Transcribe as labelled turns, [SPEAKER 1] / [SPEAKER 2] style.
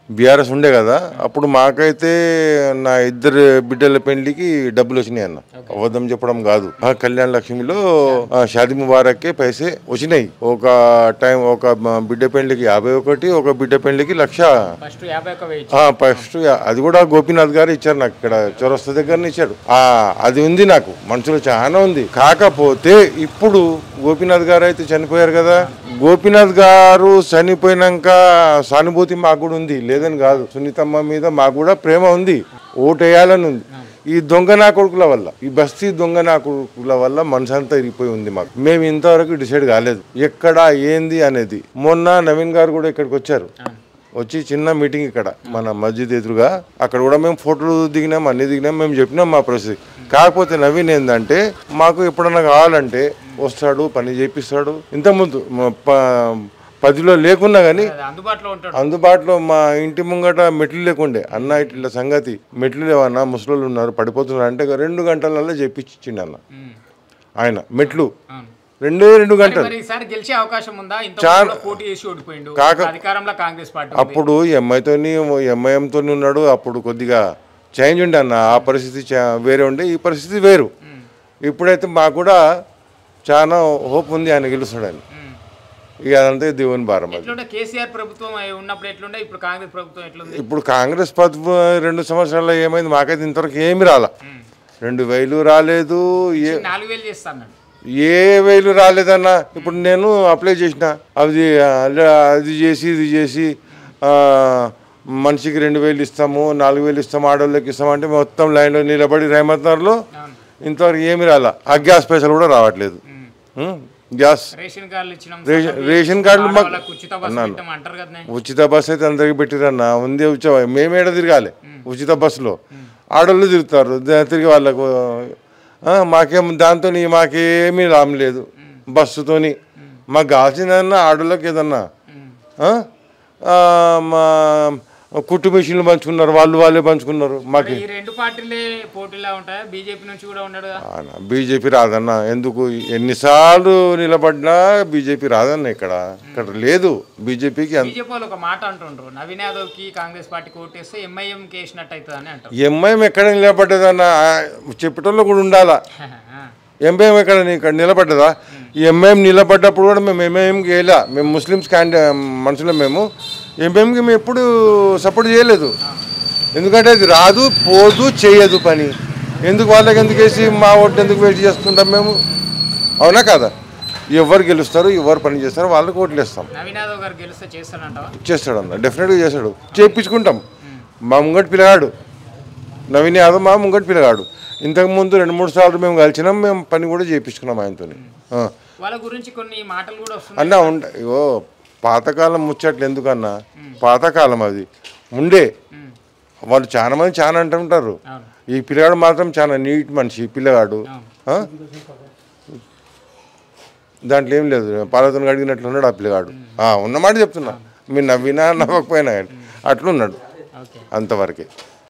[SPEAKER 1] BRS ఉండే కదా అప్పుడు మాకైతే నా ఇద్దరు బిడ్డల పెళ్లికి డబ్బులు వచ్చినాయి అన్న, అబద్ధం చెప్పడం కాదు. కళ్యాణ లక్ష్మిలో షాదీ ముబారక్కే పైసే వచ్చినాయి. ఒక టైం ఒక బిడ్డ పెళ్లికి 51, ఒక బిడ్డ పెళ్లికి 1,00,000 ఫస్ట్. అది కూడా గోపీనాథ్ గారు ఇచ్చారు నాకు, ఇక్కడ చౌరస్తా దగ్గరనే ఇచ్చాడు. అది ఉంది నాకు మనసులో చాలా ఉంది. కాకపోతే ఇప్పుడు గోపీనాథ్ గారు అయితే చనిపోయారు కదా, గోపీనాథ్ గారు చనిపోయినాక సానుభూతి మాకు కూడా ఉంది, లేదని కాదు. సునీతమ్మ మీద మాకు కూడా ప్రేమ ఉంది, ఓటేయాలని ఉంది. ఈ దొంగ నా కొడుకుల వల్ల, ఈ బస్తీ దొంగ నా కొడుకుల వల్ల మనసంతా ఇరిగిపోయి ఉంది మాకు. మేము ఇంతవరకు డిసైడ్ కాలేదు ఎక్కడ ఏంది అనేది. మొన్న నవీన్ గారు కూడా ఇక్కడికి వచ్చారు, వచ్చి చిన్న మీటింగ్ ఇక్కడ మన మస్జిద్ ఎదురుగా, అక్కడ కూడా మేము ఫోటోలు దిగినాం, అన్ని దిగినాం, మేము చెప్పినాం మా పరిస్థితి. కాకపోతే నవీన్ ఏంటంటే మాకు ఎప్పుడన్నా కావాలంటే వస్తాడు, పని చేపిస్తాడు. ఇంతకుముందు 10లో లేకున్నా కానీ అందుబాటులో. మా ఇంటి ముంగట మెట్లు లేకుండే, అన్న ఇట్లా సంగతి మెట్లు లేవన్నా, ముసలోళ్ళు ఉన్నారు పడిపోతున్నారు అంటే 2 గంటలలో చెప్పించిండు అన్న ఆయన మెట్లు. 2 గంటలు. అప్పుడు ఎంఐఎంతో ఉన్నాడు, అప్పుడు కొద్దిగా చేంజ్ ఉండే అన్న, ఆ పరిస్థితి వేరే ఉండే, ఈ పరిస్థితి వేరు. ఇప్పుడైతే మాకు కూడా చాలా హోప్ ఉంది ఆయన గెలుస్తాడని. ఇక అదంతా దేవుని భారం. ఇప్పుడు కాంగ్రెస్ ప్రభుత్వం 2 సంవత్సరాల్లో ఏమైంది మాకైతే ఇంతవరకు ఏమి రాలా. 2,000 రాలేదు, ఏ 1,000 రాలేదన్న. ఇప్పుడు నేను అప్లై చేసిన, అది చేసి ఇది చేసి మనిషికి 2,000 ఇస్తాము, 4,000 ఇస్తాము, ఆడవాళ్ళకి ఇస్తామంటే మొత్తం లైన్లో నిలబడి రేమత్నగర్లో ఇంతవరకు ఏమి రాలా. ఆ గ్యాస్ పైసలు కూడా రావట్లేదు. గ్యాస్ రేషన్ కార్డులు మాకు ఉచిత బస్సు అయితే అందరికి పెట్టిరన్న, ఉంది మేమేడ తిరగాలి ఉచిత బస్సులో. ఆడవాళ్ళు తిరుగుతారు, తిరిగి వాళ్ళకు దాంతో మాకేమీ లాభం లేదు. బస్సుతోని మాకు కావాల్సిందన్నా ఆడవాళ్ళకి ఏదన్నా మా కుట్టు మిషన్లు పంచుకున్నారు, వాళ్ళే పంచుకున్నారు. మాకు బీజేపీ రాదన్న, ఎందుకు ఎన్నిసార్లు నిలబడినా బీజేపీ రాదన్న. ఇక్కడ లేదు బీజేపీకి. ఎంఐఎం ఎక్కడ నిలబడ్డదన్న, చెప్పేటోళ్ళు కూడా ఉండాలా. ఎంఐఎం ఇక్కడ నిలబడ్డదా? ఎంఐఎం నిలబడ్డప్పుడు కూడా మేము ఎంఐఎంకి వెళ్ళా, మేము ముస్లిమ్స్ మనుషులు, మేము ఎంఐఎంకి మేము ఎప్పుడు సపోర్ట్ చేయలేదు. ఎందుకంటే అది రాదు, పోదు, చేయదు పని. ఎందుకు వాళ్ళకి ఎందుకు వేసి మా ఓటు ఎందుకు వెయిట్ చేస్తుంటాం మేము? అవునా కదా? ఎవరు గెలుస్తారు, ఎవరు పని చేస్తారు వాళ్ళకి ఓట్లు వేస్తాం. చేస్తాడన్న, డెఫినెట్గా చేస్తాడు, చేయించుకుంటాం. మా ముంగటి పిల్లగాడు నవీన్ యాదవ్, మా ముంగటి పిల్లగాడు. ఇంతకుముందు 2-3 సార్లు మేము కలిసినాం, మేము పని కూడా చేయించుకున్నాం ఆయనతో. అన్నా ఇగో పాతకాలం ముచ్చట్లు ఎందుకన్నా, పాతకాలం అది ఉండే. వాళ్ళు చాలా మంది చాలా అంటుంటారు, ఈ పిల్లగాడు మాత్రం చాలా నీట్ మనిషి పిల్లగాడు. దాంట్లో ఏం లేదు, పాలతను అడిగినట్లు ఉన్నాడు ఆ పిల్లగాడు. ఉన్నమాట చెప్తున్నా, మీరు నవ్వినా నవ్వకపోయినా అట్లున్నాడు, అంతవరకే.